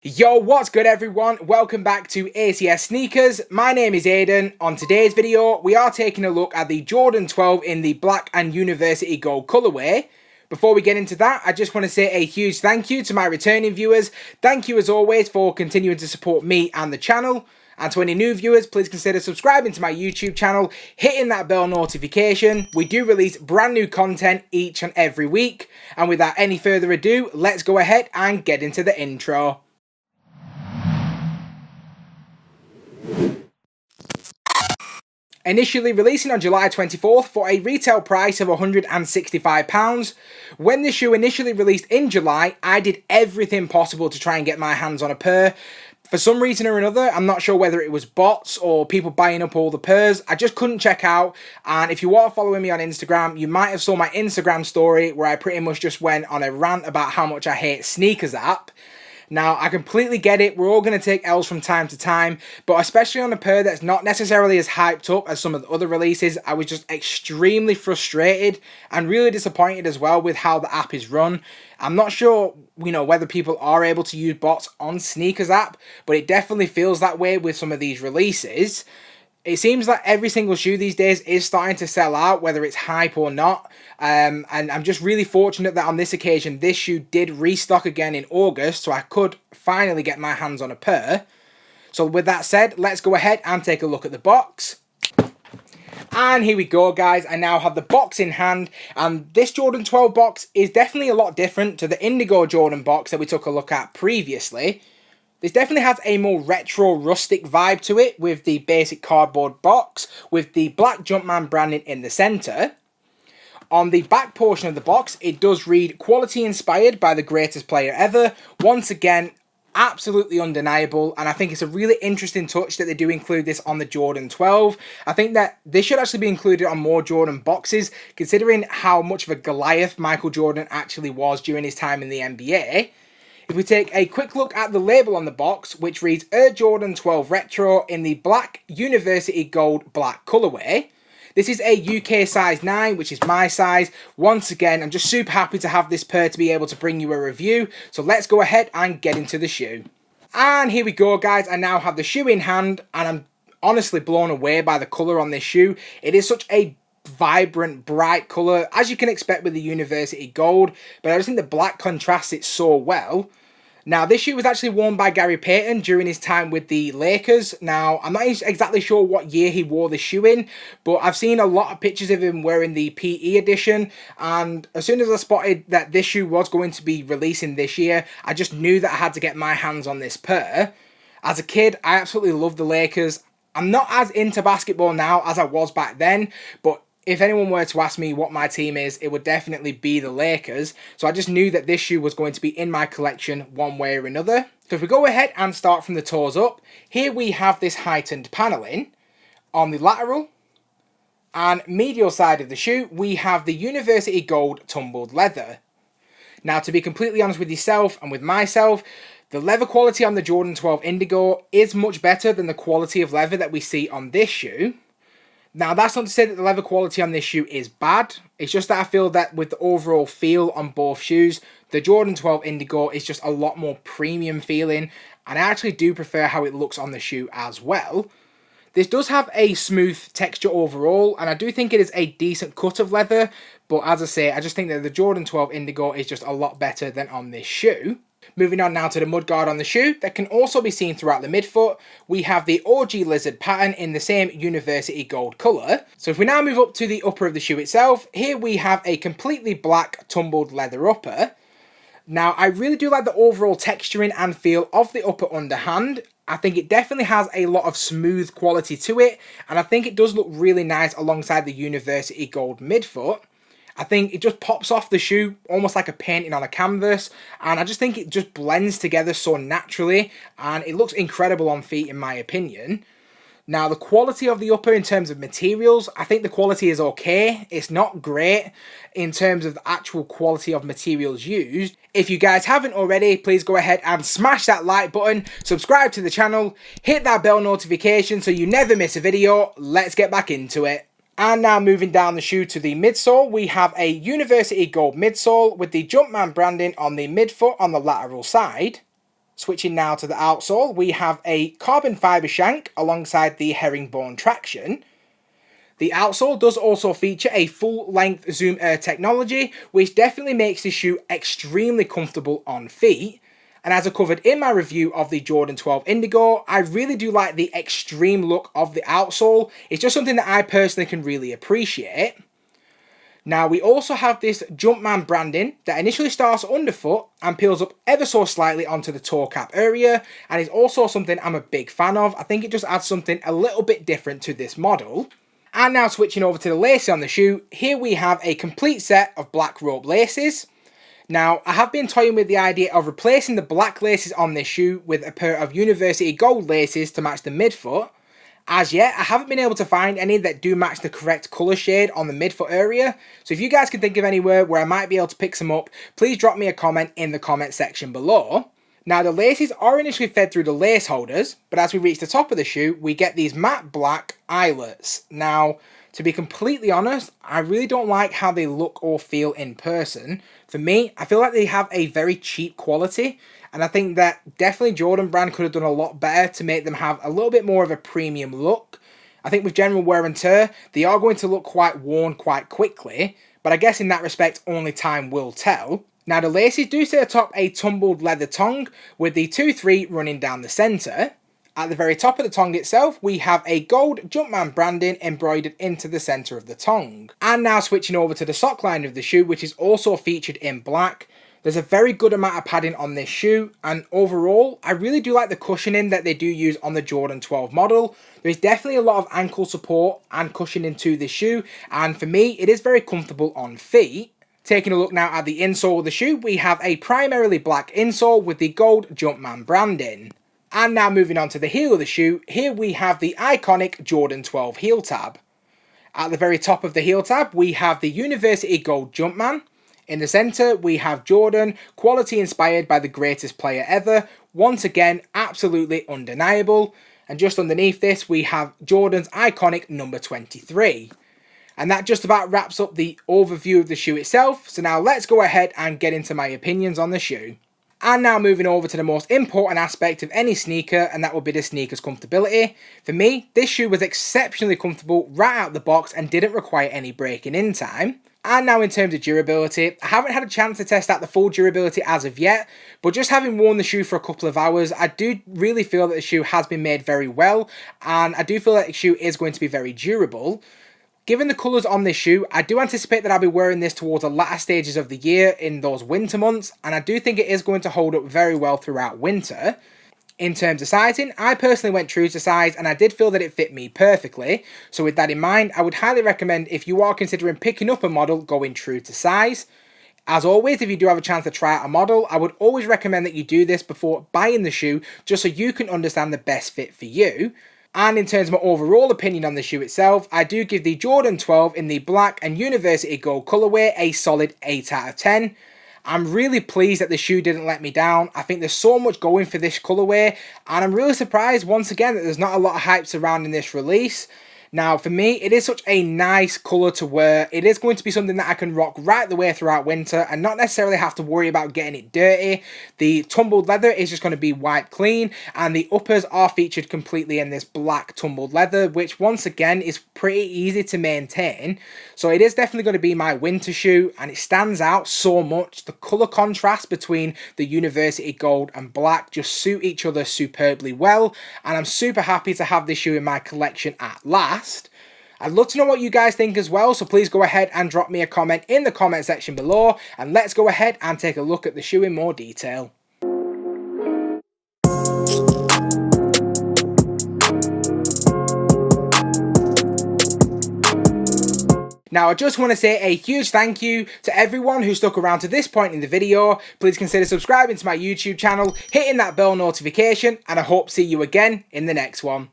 Yo, what's good everyone? Welcome back to ACS Sneakers. My name is Aiden. On today's video, we are taking a look at the Jordan 12 in the black and university gold colorway. Before we get into that, I just want to say a huge thank you to my returning viewers. Thank you as always for continuing to support me and the channel. And to any new viewers, please consider subscribing to my YouTube channel, hitting that bell notification. We do release brand new content each and every week. And without any further ado, let's go ahead and get into the intro. Initially releasing on July 24th for a retail price of £165. When the shoe initially released in July, I did everything possible to try and get my hands on a pair. For some reason or another, I'm not sure whether it was bots or people buying up all the pairs, I just couldn't check out. And if you are following me on Instagram, you might have saw my Instagram story where I pretty much just went on a rant about how much I hate Sneakers app. Now, I completely get it, we're all going to take L's from time to time, but especially on a pair that's not necessarily as hyped up as some of the other releases, I was just extremely frustrated and really disappointed as well with how the app is run. I'm not sure, whether people are able to use bots on Sneakers app, but it definitely feels that way with some of these releases. It seems like every single shoe these days is starting to sell out, whether it's hype or not. And I'm just really fortunate that on this occasion, this shoe did restock again in August, so I could finally get my hands on a pair. So with that said, let's go ahead and take a look at the box. And here we go, guys. I now have the box in hand, and this Jordan 12 box is definitely a lot different to the Indigo Jordan box that we took a look at previously. This definitely has a more retro rustic vibe to it with the basic cardboard box with the black Jumpman branding in the centre. On the back portion of the box, it does read quality inspired by the greatest player ever. Once again, absolutely undeniable, and I think it's a really interesting touch that they do include this on the Jordan 12. I think that this should actually be included on more Jordan boxes, considering how much of a Goliath Michael Jordan actually was during his time in the NBA. If we take a quick look at the label on the box, which reads Air Jordan 12 Retro in the black University Gold black colourway. This is a UK size 9, which is my size. Once again, I'm just super happy to have this pair to be able to bring you a review. So let's go ahead and get into the shoe. And here we go, guys. I now have the shoe in hand, and I'm honestly blown away by the colour on this shoe. It is such a vibrant, bright colour, as you can expect with the University Gold, but I just think the black contrasts it so well. Now, this shoe was actually worn by Gary Payton during his time with the Lakers. Now, I'm not exactly sure what year he wore the shoe in, but I've seen a lot of pictures of him wearing the PE edition, and as soon as I spotted that this shoe was going to be releasing this year, I just knew that I had to get my hands on this pair. As a kid, I absolutely loved the Lakers. I'm not as into basketball now as I was back then, but if anyone were to ask me what my team is, it would definitely be the Lakers. So I just knew that this shoe was going to be in my collection one way or another. So if we go ahead and start from the toes up, here we have this heightened paneling. On the lateral and medial side of the shoe, we have the University Gold tumbled leather. Now, to be completely honest with yourself and with myself, the leather quality on the Jordan 12 Indigo is much better than the quality of leather that we see on this shoe. Now, that's not to say that the leather quality on this shoe is bad. It's just that I feel that with the overall feel on both shoes, the Jordan 12 Indigo is just a lot more premium feeling, and I actually do prefer how it looks on the shoe as well. This does have a smooth texture overall, and I do think it is a decent cut of leather, but as I say, I just think that the Jordan 12 Indigo is just a lot better than on this shoe. Moving on now to the mudguard on the shoe that can also be seen throughout the midfoot, we have the OG lizard pattern in the same University Gold colour. So if we now move up to the upper of the shoe itself, here we have a completely black tumbled leather upper. Now, I really do like the overall texturing and feel of the upper underhand. I think it definitely has a lot of smooth quality to it, and I think it does look really nice alongside the University Gold midfoot. I think it just pops off the shoe almost like a painting on a canvas, and I just think it just blends together so naturally, and it looks incredible on feet in my opinion. Now, the quality of the upper in terms of materials, I think the quality is okay. It's not great in terms of the actual quality of materials used. If you guys haven't already, please go ahead and smash that like button, subscribe to the channel, hit that bell notification so you never miss a video. Let's get back into it. And now moving down the shoe to the midsole, we have a University Gold midsole with the Jumpman branding on the midfoot on the lateral side. Switching now to the outsole, we have a carbon fibre shank alongside the herringbone traction. The outsole does also feature a full-length Zoom Air technology, which definitely makes this shoe extremely comfortable on feet. And as I covered in my review of the Jordan 12 Indigo, I really do like the extreme look of the outsole. It's just something that I personally can really appreciate. Now we also have this Jumpman branding that initially starts underfoot and peels up ever so slightly onto the toe cap area, and is also something I'm a big fan of. I think it just adds something a little bit different to this model. And now switching over to the laces on the shoe, here we have a complete set of black rope laces. Now, I have been toying with the idea of replacing the black laces on this shoe with a pair of University Gold laces to match the midfoot. As yet, I haven't been able to find any that do match the correct colour shade on the midfoot area. So if you guys can think of anywhere where I might be able to pick some up, please drop me a comment in the comment section below. Now, the laces are initially fed through the lace holders, but as we reach the top of the shoe, we get these matte black eyelets. Now, to be completely honest, I really don't like how they look or feel in person. For me, I feel like they have a very cheap quality, and I think that definitely Jordan brand could have done a lot better to make them have a little bit more of a premium look. I think with general wear and tear, they are going to look quite worn quite quickly, but I guess in that respect, only time will tell. Now, the laces do sit atop a tumbled leather tongue with the 2-3 running down the centre. At the very top of the tongue itself, we have a gold Jumpman branding embroidered into the centre of the tongue. And now switching over to the sock line of the shoe, which is also featured in black. There's a very good amount of padding on this shoe, and overall, I really do like the cushioning that they do use on the Jordan 12 model. There's definitely a lot of ankle support and cushioning to this shoe, and for me, it is very comfortable on feet. Taking a look now at the insole of the shoe, we have a primarily black insole with the gold Jumpman branding. And now moving on to the heel of the shoe, here we have the iconic Jordan 12 heel tab. At the very top of the heel tab, we have the University Gold Jumpman. In the centre, we have Jordan, quality inspired by the greatest player ever. Once again, absolutely undeniable. And just underneath this, we have Jordan's iconic number 23. And that just about wraps up the overview of the shoe itself. So now let's go ahead and get into my opinions on the shoe. And now moving over to the most important aspect of any sneaker, and that will be the sneaker's comfortability. For me, this shoe was exceptionally comfortable right out the box and didn't require any breaking in time. And now in terms of durability, I haven't had a chance to test out the full durability as of yet, but just having worn the shoe for a couple of hours, I do really feel that the shoe has been made very well, and I do feel that the shoe is going to be very durable. Given the colours on this shoe, I do anticipate that I'll be wearing this towards the latter stages of the year in those winter months, and I do think it is going to hold up very well throughout winter. In terms of sizing, I personally went true to size, and I did feel that it fit me perfectly. So with that in mind, I would highly recommend, if you are considering picking up a model, going true to size. As always, if you do have a chance to try out a model, I would always recommend that you do this before buying the shoe, just so you can understand the best fit for you. And in terms of my overall opinion on the shoe itself, I do give the Jordan 12 in the black and University Gold colourway a solid 8 out of 10. I'm really pleased that the shoe didn't let me down. I think there's so much going for this colourway, and I'm really surprised once again that there's not a lot of hype surrounding this release. Now, for me, it is such a nice colour to wear. It is going to be something that I can rock right the way throughout winter and not necessarily have to worry about getting it dirty. The tumbled leather is just going to be wiped clean, and the uppers are featured completely in this black tumbled leather, which once again is pretty easy to maintain. So it is definitely going to be my winter shoe, and it stands out so much. The colour contrast between the University Gold and black just suit each other superbly well, and I'm super happy to have this shoe in my collection at last. I'd love to know what you guys think as well, so please go ahead and drop me a comment in the comment section below, and let's go ahead and take a look at the shoe in more detail. Now, I just want to say a huge thank you to everyone who stuck around to this point in the video. Please consider subscribing to my YouTube channel, hitting that bell notification, and I hope to see you again in the next one.